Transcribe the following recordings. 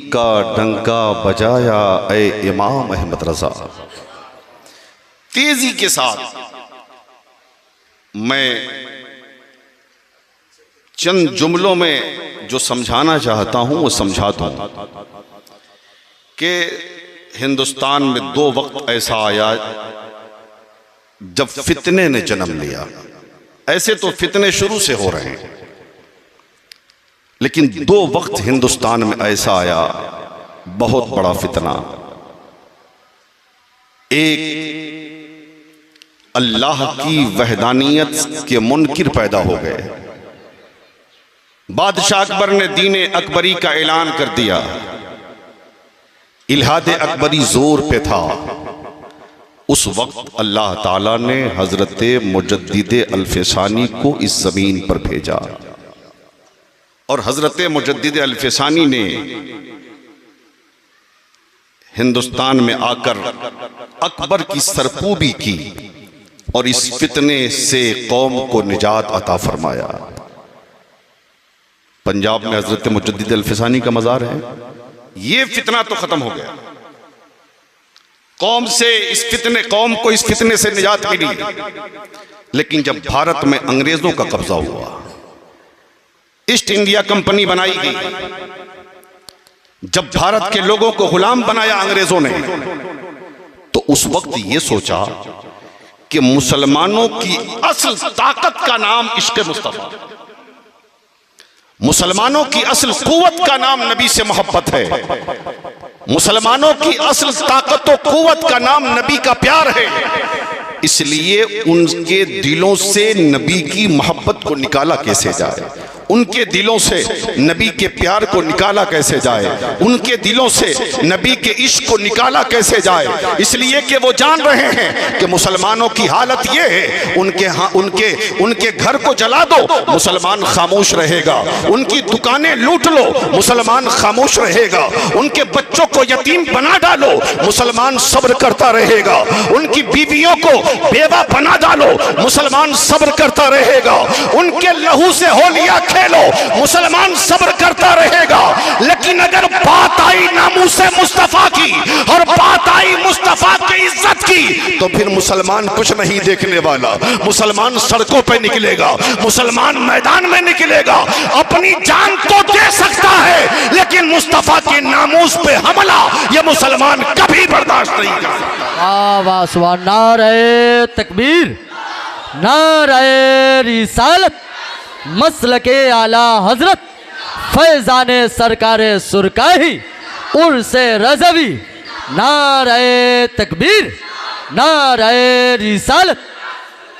का डंका बजाया ए इमाम अहमद रजा। तेजी के साथ मैं चंद जुमलों में जो समझाना चाहता हूं वो समझा दूं कि हिंदुस्तान में दो वक्त ऐसा आया जब फितने ने जन्म लिया। ऐसे तो फितने शुरू से हो रहे हैं, लेकिन दो वक्त हिंदुस्तान में ऐसा आया बहुत बड़ा फितना। एक अल्लाह की वहदानियत के मुनकिर पैदा हो गए। बादशाह अकबर ने दीन अकबरी का ऐलान कर दिया। इल्हाद अकबरी जोर पे था। उस वक्त अल्लाह ताला ने हजरत मुजद्दिद अल्फसानी को इस जमीन पर भेजा और हजरत मुजद्दिद अल्फसानी ने हिंदुस्तान में आकर अकबर की सरपूबी की और इस फितने से कौम को निजात अता फरमाया। पंजाब में हजरत मुजद्दिद अल्फसानी का मज़ार है। ये फितना तो खत्म हो गया। कौम को इस फितने से निजात मिली। लेकिन जब भारत में अंग्रेजों का कब्जा हुआ, ईस्ट इंडिया कंपनी बनाई गई, जब भारत के लोगों को गुलाम बनाया अंग्रेजों ने, तो उस वक्त ये सोचा कि मुसलमानों की असल ताकत का नाम इश्क़ मुस्तफ़ा, मुसलमानों की असल कुव्वत का नाम नबी से मोहब्बत है, मुसलमानों की असल ताकत और कुव्वत का नाम नबी का प्यार है। इसलिए उनके दिलों से नबी की मोहब्बत को निकाला कैसे जाए, उनके दिलों से नबी के प्यार को निकाला कैसे जाए, उनके दिलों से नबी के इश्क को निकाला कैसे जाए। इसलिए कि वो जान रहे हैं कि मुसलमानों की हालत ये है, उनके घर को जला दो, मुसलमान खामोश रहेगा। उनकी दुकानें लूट लो, मुसलमान खामोश रहेगा। उनके बच्चों को यतीम बना डालो, मुसलमान सब्र करता रहेगा। उनकी बीवियों को बेवा बना डालो, मुसलमान सब्र करता रहेगा। उनके लहू से होलियां खेलो, मुसलमान सब्र करता रहेगा। लेकिन अगर बात आई नामूसे मुस्तफा की और बात आई मुस्तफा की इज्जत की, तो फिर मुसलमान कुछ नहीं देखने वाला। मुसलमान सड़कों पे निकलेगा, मुसलमान मैदान में निकलेगा। अपनी जान तो दे सकता है, लेकिन मुस्तफा के नामूस पे हमला ये मुसलमान कभी बर्दाश्त नहीं करेगा। नारे तकबीर, नारे रिसालत, मसलके आला हजरत फैजाने सरकारे सुरकाही उर्से रज़वी। नारे तकबीर, नारे रिसालत।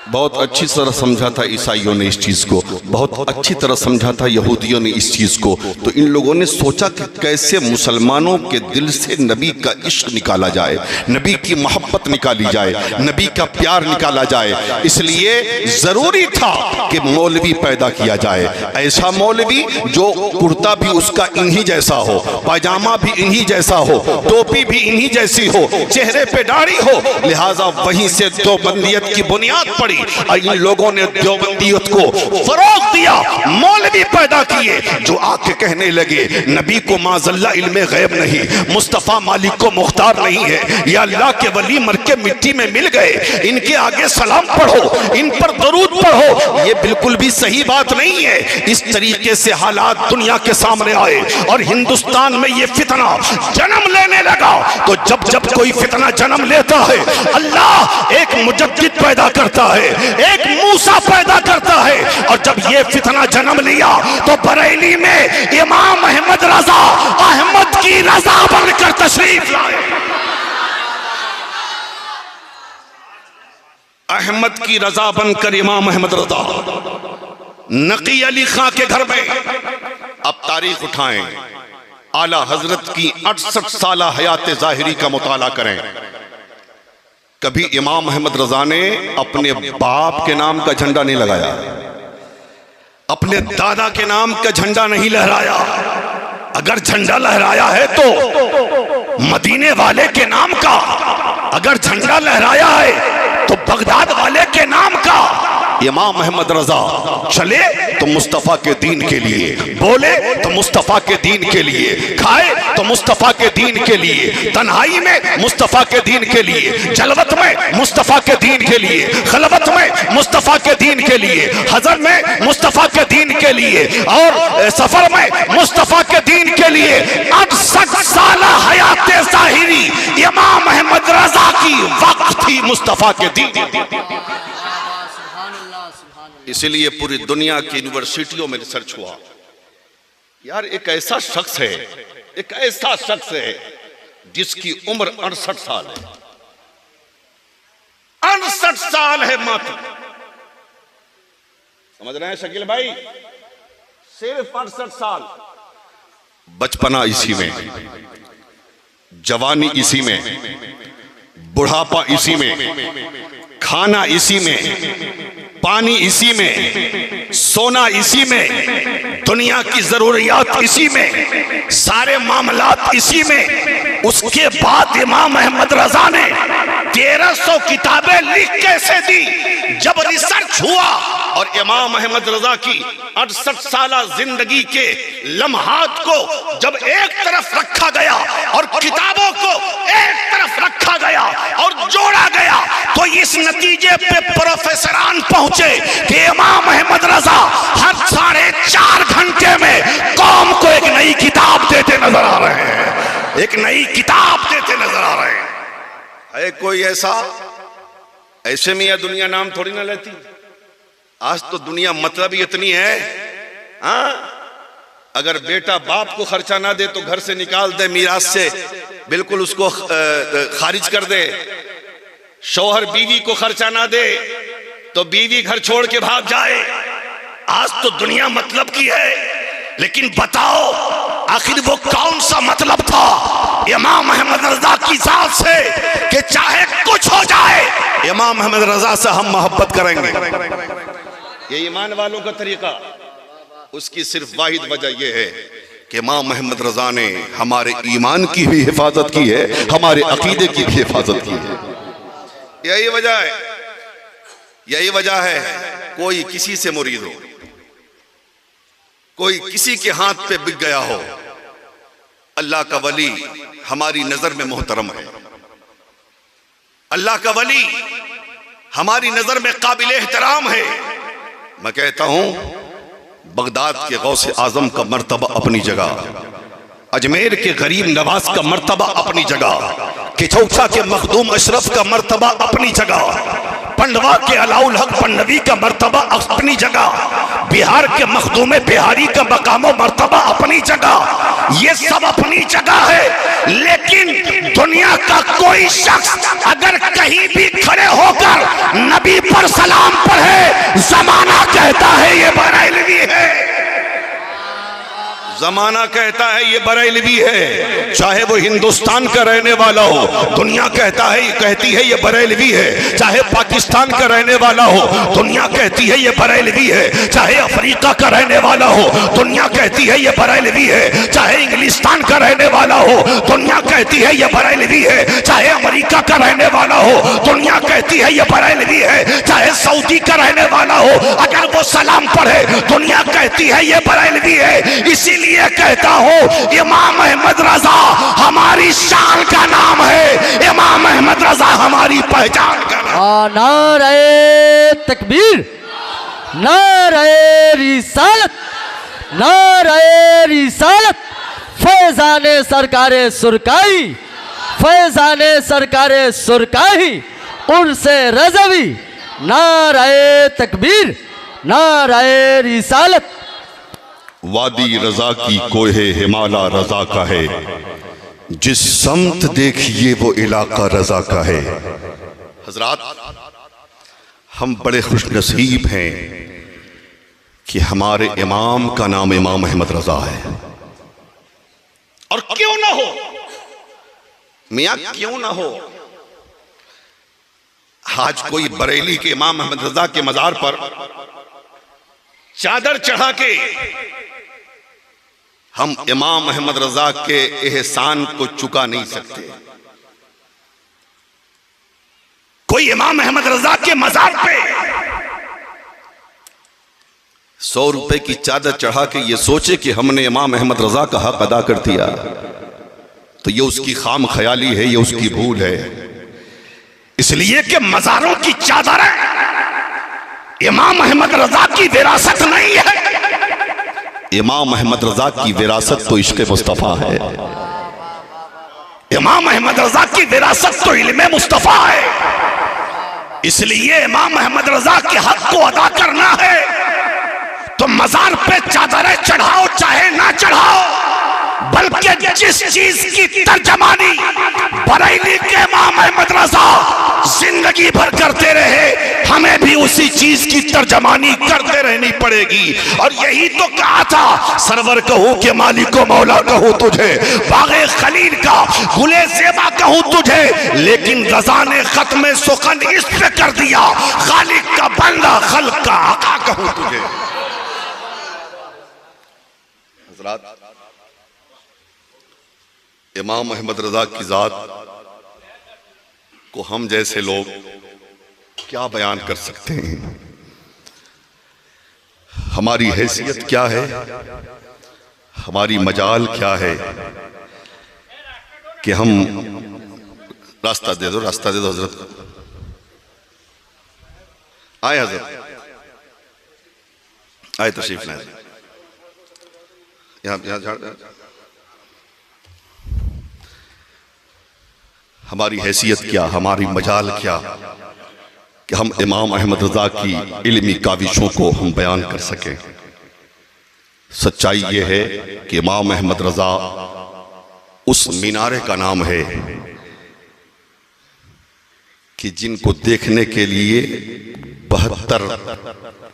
बहुत अच्छी तरह समझा था ईसाइयों ने इस चीज़ को, बहुत अच्छी तरह समझा था यहूदियों ने इस चीज़ को। तो इन लोगों ने सोचा कि कैसे मुसलमानों के दिल से नबी का इश्क निकाला जाए, नबी की मोहब्बत निकाली जाए, नबी का प्यार निकाला जाए। इसलिए ज़रूरी था कि मौलवी पैदा किया जाए, ऐसा मौलवी जो कुर्ता भी उसका इन्हीं जैसा हो, पायजामा भी इन्हीं जैसा हो, टोपी भी इन्हीं जैसी हो, चेहरे पे दाढ़ी हो। लिहाजा वहीं से देवबंदियत की बुनियाद पड़ी। इन लोगों ने देवबंदियत को फरोग दिया, मौलवी पैदा किए जो आके कहने लगे नबी को माज़ल्ला इल्मे गैब नहीं, मुस्तफ़ा मालिक को मुख्तार नहीं है, या अल्लाह के वली मर के मिट्टी में मिल गए, इनके आगे सलाम पढ़ो, इन पर दरूद पढ़ो। ये बिल्कुल भी सही बात नहीं है। इस तरीके से हालात दुनिया के सामने आए और हिंदुस्तान में ये फितना जन्म लेने लगा। तो जब जब कोई फितना जन्म लेता है, अल्लाह एक मुजद्दिद पैदा करता है, एक मूसा पैदा करता है। और जब ये फितना जन्म लिया तो बरेली में इमाम अहमद रजा अहमद की रजा बनकर तशरीफ लाए। अहमद की रजा बनकर इमाम अहमद रजा नकी अली खां के घर में। अब तारीख उठाएं, आला हजरत की 68 साला हयात ज़ाहिरी का मुताला करें। कभी इमाम अहमद रजा ने अपने बाप के नाम का झंडा नहीं लगाया, अपने दादा के नाम का झंडा नहीं लहराया। अगर झंडा लहराया है तो मदीने वाले के नाम का, अगर झंडा लहराया है तो बगदाद वाले के नाम का, इमाम अहमद रजा चले तो मुस्तफ़ा के दीन के लिए, बोले तो मुस्तफ़ा के दीन के लिए, खाए तो मुस्तफ़ा के दीन के लिए, तन्हाई में मुस्तफ़ा के दीन के लिए, जलवत में मुस्तफ़ा के दीन के लिए, खलवत में मुस्तफ़ा के दीन के लिए, हज़र में मुस्तफ़ा के दीन के लिए और सफर में मुस्तफ़ा के दीन के लिए 68 साल हयात ज़ाहिरी इमाम अहमद रजा की वक्त थी मुस्तफ़ा के दीन। इसलिए पूरी दुनिया की यूनिवर्सिटियों में रिसर्च हुआ, यार एक ऐसा शख्स है, एक ऐसा शख्स है जिसकी उम्र 68 साल है, 68 साल है मात्र। समझ रहे हैं शकील भाई? सिर्फ 68 साल। बचपना इसी में, जवानी इसी में, बुढ़ापा इसी में, खाना इसी में, पानी इसी में, सोना इसी में, दुनिया की जरूरियात इसी में, सारे मामलात इसी में। उसके बाद इमाम अहमद रजा ने 1300 किताबें लिख कैसे दी? जब रिसर्च हुआ और इमाम अहमद रजा की 68 साल जिंदगी के लम्हात को जब एक तरफ रखा गया और किताबों को एक तरफ रखा गया और जोड़ा गया, तो इस नतीजे पे प्रोफेसरान पहुंचे कि इमाम अहमद रजा हर 4.5 घंटे में कौम को एक नई किताब देते नजर आ रहे हैं, एक नई किताब देते नजर आ रहे हैं। है कोई ऐसा? ऐसे में यह दुनिया नाम थोड़ी ना लेती। आज तो दुनिया मतलब ही इतनी है, हाँ? अगर बेटा बाप को खर्चा ना दे तो घर से निकाल दे, मीरास से बिल्कुल उसको खारिज कर दे। शौहर बीवी को खर्चा ना दे तो बीवी घर छोड़ के भाग जाए। आज तो दुनिया मतलब की है, लेकिन बताओ आखिर वो कौन सा मतलब था इमाम अहमद रजा की जात से कि चाहे कुछ हो जाए इमाम अहमद रजा से हम मोहब्बत करेंगे। ये ईमान वालों का तरीका। उसकी सिर्फ वाहिद वजह यह है कि इमाम अहमद रजा ने हमारे ईमान की भी हिफाजत की है, हमारे अकीदे की भी हिफाजत की है। यही वजह है, यही वजह है कोई किसी से मुरीद हो, कोई किसी के हाथ पे बिक गया हो, अल्लाह का वली हमारी नजर में मोहतरम है, अल्लाह का वली हमारी नजर में काबिल एहतराम है। मैं कहता हूं बगदाद के गौसे आजम का मर्तबा अपनी जगह, अजमेर के गरीब नवाज का मर्तबा अपनी जगह, किचौसा के मखदूम अशरफ का मर्तबा अपनी जगह, पंडवा के अलाउल हक पन्नवी का मर्तबा अपनी जगह, बिहार के मखदूम बिहारी का मकामो मर्तबा अपनी जगह। ये सब अपनी जगह है, लेकिन दुनिया का कोई शख्स अगर कहीं भी खड़े होकर नबी पर सलाम पढ़े, जमाना कहता है ये बरेलवी है, जमाना कहता है ये बरेलवी है। चाहे वो हिंदुस्तान का रहने वाला हो, दुनिया कहती है ये बरेलवी है। चाहे पाकिस्तान का रहने वाला हो, दुनिया कहती है ये बरेलवी है। चाहे अफ्रीका का रहने वाला हो, दुनिया कहती है ये बरेलवी है। चाहे इंग्लिस्तान का रहने वाला हो, दुनिया कहती है ये बरेलवी है। चाहे अमेरिका का रहने वाला हो, दुनिया कहती है ये बरेलवी है। चाहे सऊदी का रहने वाला हो, अगर वो सलाम पढ़े, दुनिया कहती है ये बरेलवी है। इसीलिए ये कहता हूं इमाम अहमद रजा हमारी शान का नाम है, इमाम अहमद रजा हमारी पहचान का नाम। नारे तकबीर, नारे रिसालत, नारे रिसालत, फैजाने सरकारे सुरकाई, फैजाने सरकारे सुरकाई, उर्से रजवी, नारे तकबीर, नारे रिसालत। वादी रजा की कोहे हिमाला रजा का है, जिस समत देखिए वो इलाका रजा का है। हजरात, हम बड़े खुशनसीब हैं कि हमारे इमाम का नाम इमाम अहमद रजा है। और क्यों ना हो मियां, क्यों ना हो। आज कोई बरेली के इमाम अहमद रजा के मजार पर चादर चढ़ा के हम इमाम अहमद रजा के एहसान को चुका नहीं सकते। कोई इमाम अहमद रजा के मजार पे 100 रुपए की चादर चढ़ा के ये सोचे कि हमने इमाम अहमद रजा का हक अदा कर दिया, तो ये उसकी खाम ख्याली है, ये उसकी भूल है। इसलिए कि मजारों की चादरें इमाम अहमद रजा की विरासत नहीं है। इमाम अहमद रजा की विरासत तो इश्क़ मुस्तफ़ा है। इमाम अहमद रजा की विरासत तो इल्मे मुस्तफ़ा है। इसलिए इमाम अहमद रजा के हक को अदा करना है तो मजार पे चादरें चढ़ाओ चाहे ना चढ़ाओ, बल्कि जिस चीज की तर्जमानी बरेली के इमाम अहमद रजा जिंदगी भर करते रहे, हमें भी उसी चीज की तर्जमानी करते रहनी पड़ेगी। और यही तो कहा था, सरवर कहूं कि मालिको मौला कहूं तुझे, बागे खलील का गुले ज़ेबा कहूं तुझे, लेकिन रजा ने खत्म सुखन इस पे कर दिया, खालिक का बंदा खल्क का आका कहूं तुझे। हज़रात, इमाम अहमद रजा की जात को हम जैसे लोग क्या बयान कर सकते हैं? हमारी हैसियत क्या है, हमारी मजाल क्या है कि हम रास्ता दे दो हजरत को। आए हजरत, आए तशरीफ लाए, यहाँ हमारी हैसियत क्या, हमारी मजाल क्या कि हम इमाम अहमद रजा की इल्मी काविशों को हम बयान कर सकें। सच्चाई ये है कि इमाम अहमद रजा उस मीनारे का नाम है कि जिनको देखने के लिए 72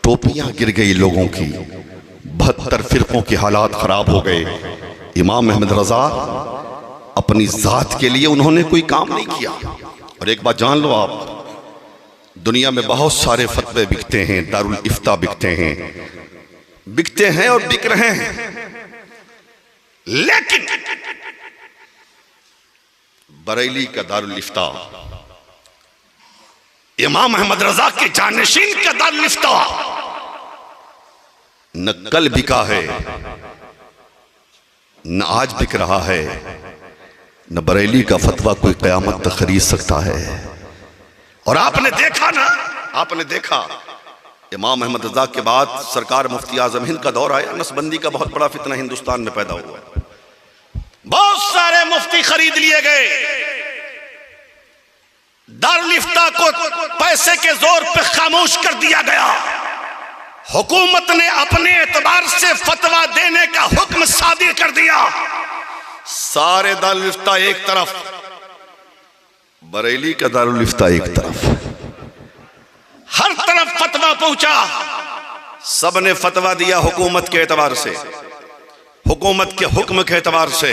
टोपियां गिर गई लोगों की, 72 फिरकों के हालात खराब हो गए। इमाम अहमद रजा अपनी जात के लिए उन्होंने कोई काम नहीं किया। और एक बात जान लो आप, दुनिया में बहुत सारे फतवे बिकते हैं, दारुल इफ्ता बिकते हैं और बिक रहे हैं, लेकिन बरेली का दारुल इफ्ता, इमाम अहमद रजा के जानशीन का दारुल इफ्ता न कल बिका है, न आज बिक रहा है, न बरेली का फतवा कोई क़यामत तक खरीद सकता है। और आपने देखा ना, आपने देखा इमाम अहमद रजा के बाद सरकार मुफ्ती आज़म हिंद का दौर आया, नसबंदी का बहुत बड़ा फितना हिंदुस्तान में पैदा हुआ, बहुत सारे मुफ्ती खरीद लिए गए, दारुल इफ्ता को पैसे के जोर पे खामोश कर दिया गया। हुकूमत ने अपने एतबार से फतवा देने का हुक्म सादिर कर दिया। सारे दारुल इफ्ता एक तरफ, बरेली का दारुल इफ्ता एक तरफ, हर तरफ फतवा पहुंचा, सबने फतवा दिया हुकूमत के एतबार से, हुकूमत के हुक्म के एतबार से।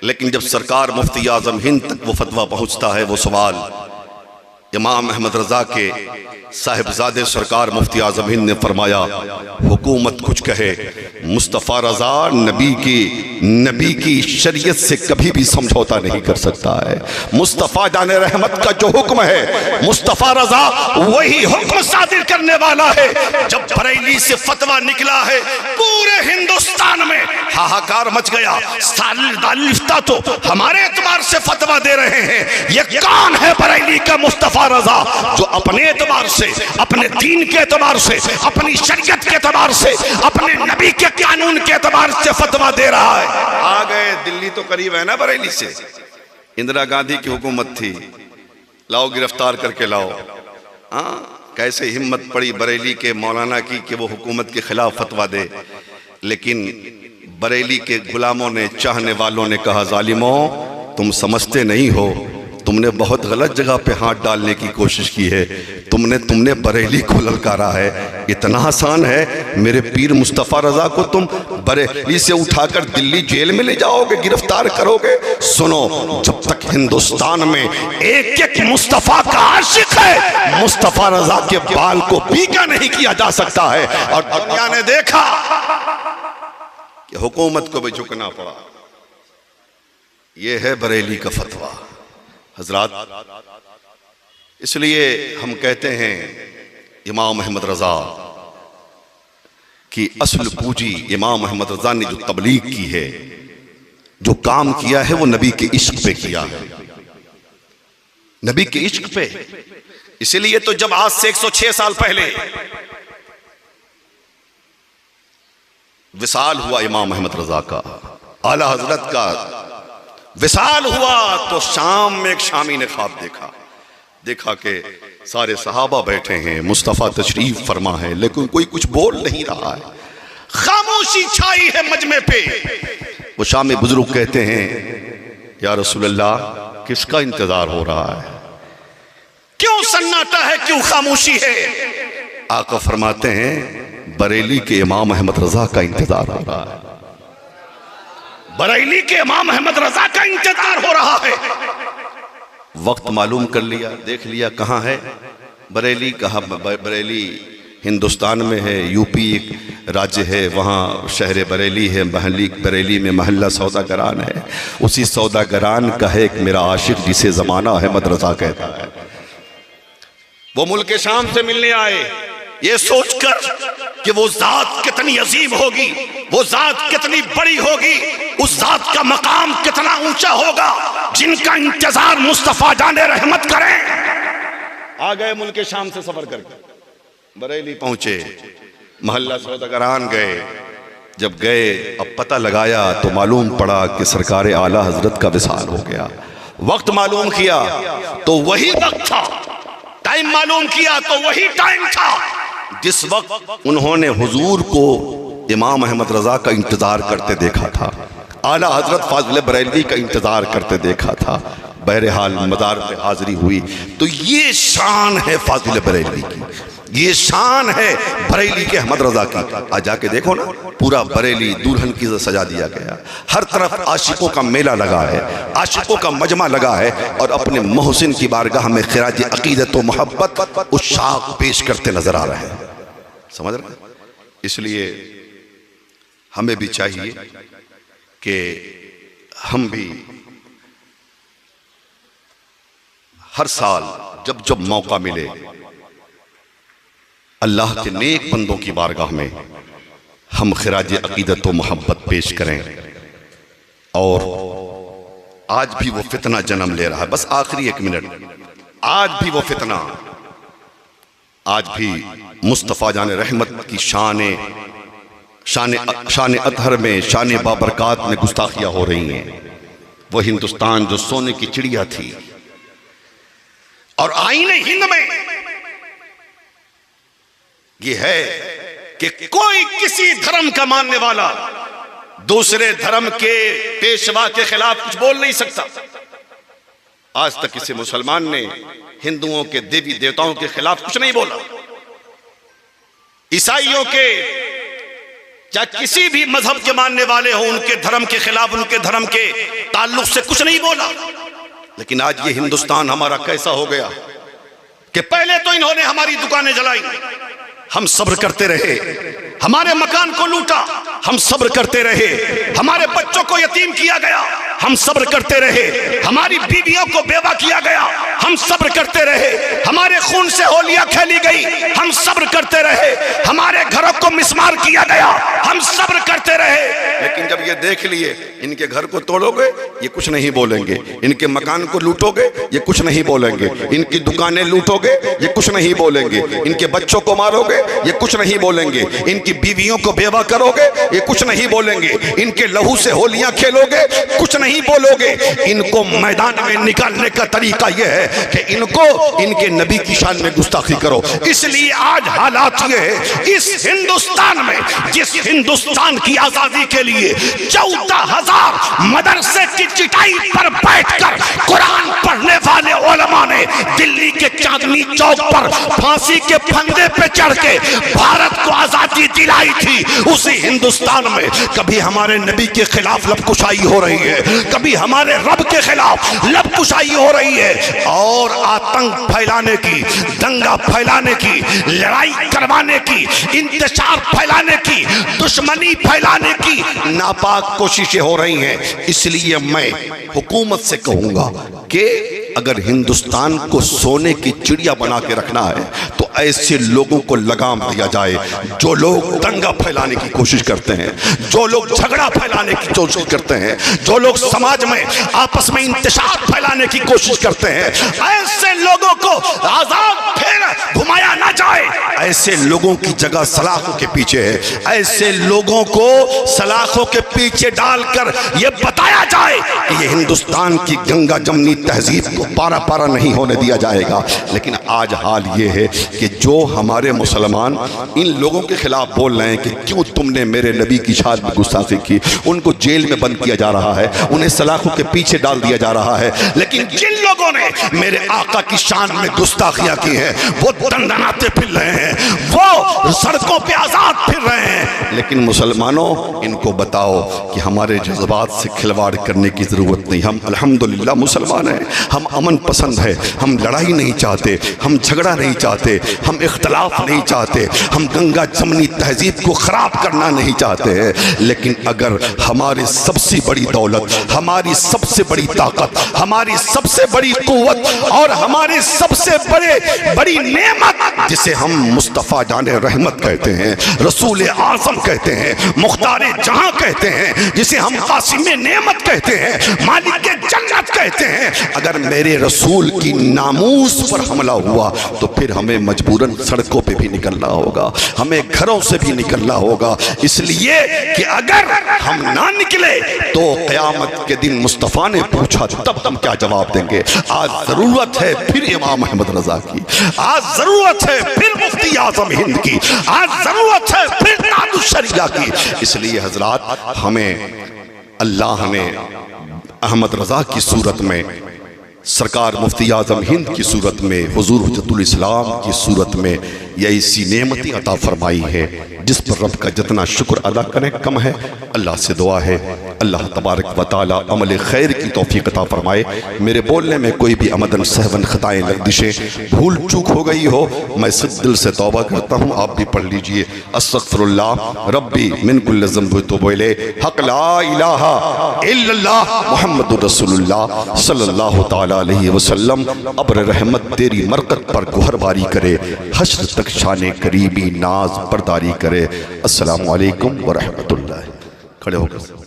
लेकिन जब सरकार मुफ्ती आज़म हिंद तक वो फतवा पहुंचता है, वो सवाल इमाम अहमद रजा के साहिबजादे सरकार मुफ्ती आज़म हिंद ने फरमाया, हुकूमत कुछ कहे, मुस्तफ़ा रजा नबी की शरीयत से कभी भी समझौता नहीं कर सकता है। मुस्तफ़ा जाने रहमत का जो हुक्म है, मुस्तफ़ा रजा वही हुक्म सादिर करने वाला है। जब बरेली से फतवा निकला है, पूरे हिंदुस्तान में हाहाकार मच गया। दारुल इफ्ता तो हमारे एतबार से फतवा दे रहे हैं, ये कौन है बरेली का मुस्तफ़ा रजा जो अपने एतबार से, अपने दीन के एतबार से, अपनी शरीयत के एतबार से, अपने नबी के कानून के एतबार से फतवा दे रहा है। आ गए, दिल्ली तो करीब है ना बरेली से, इंदिरा गांधी की हुकूमत थी, लाओ गिरफ्तार करके लाओ। हाँ, कैसे हिम्मत पड़ी बरेली के मौलाना की कि वो हुकूमत के खिलाफ फतवा दे। लेकिन बरेली के गुलामों ने, चाहने वालों ने कहा, जालिमों तुम समझते नहीं हो, तुमने बहुत गलत जगह पे हाथ डालने की कोशिश की है, तुमने बरेली को ललकारा है। इतना आसान है, मेरे पीर मुस्तफ़ा रजा को तुम बरेली से उठाकर दिल्ली जेल में ले जाओगे, गिरफ्तार करोगे। सुनो, जब तक हिंदुस्तान में एक एक मुस्तफ़ा का आशिक है, मुस्तफ़ा रजा के बाल को पीका नहीं किया जा सकता है। और दुनिया ने देखा कि हुकूमत को भी झुकना पड़ा। यह है बरेली का फतवा। हजरात, इसलिए हम कहते हैं इमाम अहमद रजा कि असल पूंजी इमाम अहमद रजा ने जो तबलीग की है, जो काम किया है, वो नबी के इश्क पे किया है, नबी के इश्क पे। इसीलिए तो जब आज से 106 साल पहले विसाल हुआ इमाम अहमद रजा का, आला हजरत का विसाल हुआ, तो शाम में एक शामी ने ख्वाब देखा कि सारे सहाबा बैठे हैं, मुस्तफ़ा तशरीफ फरमा है, लेकिन कोई कुछ बोल नहीं रहा है, खामोशी छाई है मजमे पे। वो शामी बुजुर्ग कहते हैं, या रसूलल्लाह, किसका इंतजार हो रहा है, क्यों सन्नाटा है, क्यों खामोशी है? आका फरमाते हैं, बरेली के इमाम अहमद रजा का इंतजार हो रहा है, बरेली के इमाम अहमद रजा का इंतजार हो रहा है। वक्त मालूम कर लिया, देख लिया कहाँ है बरेली, कहाँ बरेली हिंदुस्तान में है, यूपी एक राज्य है, वहाँ शहर बरेली है, बरेली में महल्ला सौदागरान है, उसी सौदागरान का है एक मेरा आशिक जिसे ज़माना अहमद रजा कहता है। वो मुल्क शाम से मिलने आए, ये सोचकर कि वो जात कितनी अजीम होगी, वो जात कितनी बड़ी होगी, उस जात का मकाम कितना ऊंचा होगा, जिनका इंतजार मुस्तफा जाने रहमत करें। आ गए मुल्क शाम से सफर करके, बरेली पहुंचे, महल्ला सौदागरान गए। जब गए, अब पता लगाया तो मालूम पड़ा कि सरकार आला हजरत का विसाल हो गया। वक्त मालूम किया तो वही वक्त था, टाइम मालूम किया तो वही टाइम था जिस वक्त उन्होंने हुजूर को इमाम अहमद रजा का इंतजार करते देखा था, आला हजरत फाजिल बरेलवी का इंतजार करते देखा था। बहरहाल मदार पे हाजिरी हुई। तो ये शान है फाजिल बरेलवी की, ये शान है बरेली के अहमद रजा की। आज जाके देखो ना, पूरा बरेली दुल्हन की सजा दिया गया, हर तरफ आशिकों का मेला लगा है, आशिकों का मजमा लगा है, और अपने मोहसिन की बारगाह में खिराज अकीदत व मोहब्बत उशाक पेश करते नजर आ रहे हैं। समझ रहे? इसलिए हमें भी चाहिए कि हम भी हर साल जब जब मौका मिले अल्लाह के नेक बंदों की बारगाह में हम खिराज अकीदत व मोहब्बत पेश करें। और आज भी वो फितना जन्म ले रहा है, बस आखिरी 1 मिनट, आज भी वो फितना, आज भी मुस्तफ़ा जाने रहमत की शान अतहर में, शान बाबरकात में गुस्ताखियाँ हो रही हैं। वो हिंदुस्तान जो सोने की चिड़िया थी, और आईने हिंद में ये है कि कोई किसी धर्म का मानने वाला दूसरे धर्म के पेशवा के खिलाफ कुछ बोल नहीं सकता। आज तक किसी मुसलमान ने हिंदुओं के देवी देवताओं के खिलाफ कुछ नहीं बोला, ईसाइयों के, चाहे किसी भी मजहब के मानने वाले हो, उनके धर्म के खिलाफ, उनके धर्म के ताल्लुक से कुछ नहीं बोला। लेकिन आज ये हिंदुस्तान हमारा कैसा हो गया कि पहले तो इन्होंने हमारी दुकानें जलाई, हम सब्र करते रहे, हमारे मकान को लूटा, हम सब्र करते रहे, हमारे बच्चों को यतीम किया गया, हम सब्र करते रहे, हमारी बीवियों को बेवा किया गया, हम सब्र करते रहे, हमारे खून से होलियां खेली गई, हम सब्र करते रहे, हमारे घरों को मिसमार किया गया, हम सब्र करते रहे। लेकिन जब ये देख लिए इनके घर को तोड़ोगे ये कुछ नहीं बोलेंगे, इनके मकान को लूटोगे ये कुछ नहीं बोलेंगे, इनकी दुकानें लूटोगे ये कुछ नहीं बोलेंगे, इनके बच्चों को मारोगे ये कुछ नहीं बोलेंगे, इनकी बीवियों को बेवा करोगे ये कुछ नहीं बोलेंगे, इनके लहू से होलियां खेलोगे कुछ नहीं बोलोगे। इनको मैदान में निकालने का तरीका यह है कि इनको इनके नबी की शान में गुस्ताखी करो। इसलिए आज हालात ये है, इस हिंदुस्तान में, जिस हिंदुस्तान की आजादी के लिए 14,000 मदरसे की चिटाई पर बैठकर कुरान पढ़ने वाले उलमा ने दिल्ली के चांदनी चौक पर फांसी के फंदे पे चढ़ के भारत को आजादी दिलाई थी, उसी हिंदुस्तान में कभी हमारे नबी के खिलाफ लबकुशाई हो रही है, कभी हमारे रब के खिलाफ लबकुशाई हो रही है, और आतंक फैलाने की, दंगा फैलाने की, लड़ाई करवाने की, इंतशार फैलाने की, दुश्मनी फैलाने की नापाक कोशिशें हो रही हैं। इसलिए मैं हुकूमत से कहूंगा कि अगर हिंदुस्तान को सोने की चिड़िया बना के रखना है तो ऐसे लोगों को लगाम दिया जाए जो लोग दंगा फैलाने की कोशिश करते हैं, जो लोग झगड़ा फैलाने की कोशिश करते हैं, जो लोग समाज में आपस में इंतशार फैलाने की कोशिश करते हैं। ऐसे लोगों को आजाद फिर घुमाया ना जाए। ऐसे लोगों की जगह सलाखों के पीछे है। ऐसे लोगों को सलाखों के पीछे डालकर यह बताया जाए कि ये हिंदुस्तान की गंगा जमनी तहजीब को पारा पारा नहीं होने दिया जाएगा। लेकिन आज हाल ये है कि जो हमारे मुसलमान इन लोगों के खिलाफ बोल रहे हैं कि क्यों तुमने मेरे नबी की शान में गुस्ताखी की, उनको जेल में बंद किया जा रहा है, उन्हें सलाखों के पीछे डाल दिया जा रहा है। लेकिन जिन लोगों ने मेरे आका की शान में गुस्ताखियां की हैं वो दंडनाते फिर रहे हैं, वो सड़कों पे आजाद फिर रहे हैं। लेकिन मुसलमानों, इनको बताओ कि हमारे जज्बात से खिलवाड़ करने की जरूरत नहीं। हम अल्हम्दुलिल्लाह मुसलमान हैं, हम अमन पसंद है, हम लड़ाई नहीं चाहते, हम झगड़ा नहीं चाहते, हम इख्तलाफ नहीं चाहते, हम गंगा जमनी तहजीब को खराब करना नहीं चाहते हैं। लेकिन अगर हमारी सबसे बड़ी दौलत, हमारी सबसे बड़ी ताकत, हमारी सबसे बड़ी कुव्वत और हमारी सबसे बड़ी नेमत, जिसे हम मुस्तफ़ा जाने रहमत कहते हैं, रसूल आज़म कहते हैं, मुख्तारे जहां कहते हैं, जिसे हम कासिम नेमत कहते हैं, मालिक जन्नत कहते हैं, अगर मेरे रसूल की नामूस पर हमला हुआ तो फिर हमें मजबूरन सड़कों पे भी निकलना होगा, हमें घरों से भी निकलना होगा। इसलिए कि अगर हम ना निकले तो क़यामत के दिन मुस्तफ़ा ने पूछा तब हम क्या जवाब देंगे। आज जरूरत है फिर इमाम अहमद रजा की, आज जरूरत है फिर मुफ्ती आज़म हिंद की, आज जरूरत है फिर ताजुश शरिया की। इसलिए हजरात, हमें अल्लाह ने अहमद रजा की सूरत में, सरकार मुफ्ती आज़म हिंद की सूरत में, हुजूर हुज्जतुल इस्लाम की सूरत में यह ऐसी नेमतें अता फरमाई है जिस पर रब का जितना शुक्र अदा करें कम है। अल्लाह से दुआ है अल्लाह तबारक व तआला अमल खैर की तौफीक अता फरमाए। मेरे बोलने में कोई भी अमदन सहवन खताएं लग़ज़िशें भूल चूक हो गई हो, मैं सिद्ध दिल से तौबा करता हूँ। आप भी पढ़ लीजिए, अस्तग़फिरुल्लाह रब्बी मिन कुल्लि ज़ंब व तूबु इलैह, हक़ ला इलाहा इल्लल्लाह मुहम्मदुर रसूलुल्लाह सल्लल्लाहु तआला अलैहि वसल्लम। अब्र रहमत तेरी मरकत पर गुहरबारी करे, हश्र तक शाने करीबी नाज बरदारी करे। अस्सलामु अलैकुम व रहमतुल्लाह। खड़े होकर